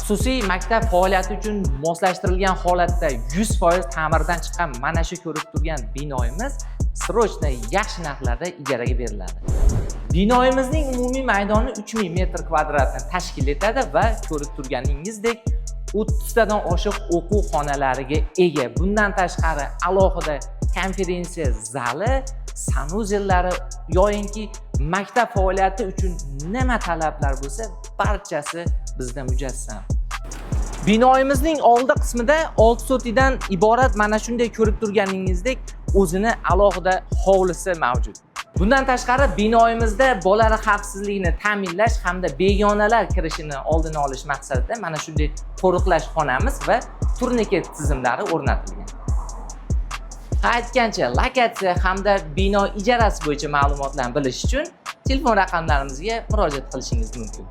Xususiy maktab faoliyati uchun moslashtirilgan holatda 100% ta'mirdan chiqqan mana shu ko'rib turgan binoyimiz srochniy yaxshi narxlarda ijaraga beriladi. Binoyimizning umumiy maydoni 3000 metr kvadratni tashkil etadi va ko'rib turganingizdek 30 tadan oshiq o'quv xonalariga ega. Bundan tashqari alohida konferensiya zali, sanuzellari yoyinki maktab faoliyati uchun nima talablar bo'lsa, barchasi bizda mujassam. Binoyimizning oldi qismida 6 sotidan iborat mana shunday ko'rib turganingizdek o'zini alohida hovlisi mavjud. Bundan tashqari binoyimizda bolalar xavfsizligini ta'minlash hamda begonalar kirishini oldini olish maqsadida mana shunday qo'riqlash xonamiz va turniket tizimlari o'rnatilgan. Aytgancha, lokatsiya hamda bino ijarasi bo'yicha ma'lumotlarni bilish uchun telefon raqamlarimizga murojaat qilishingiz mumkin.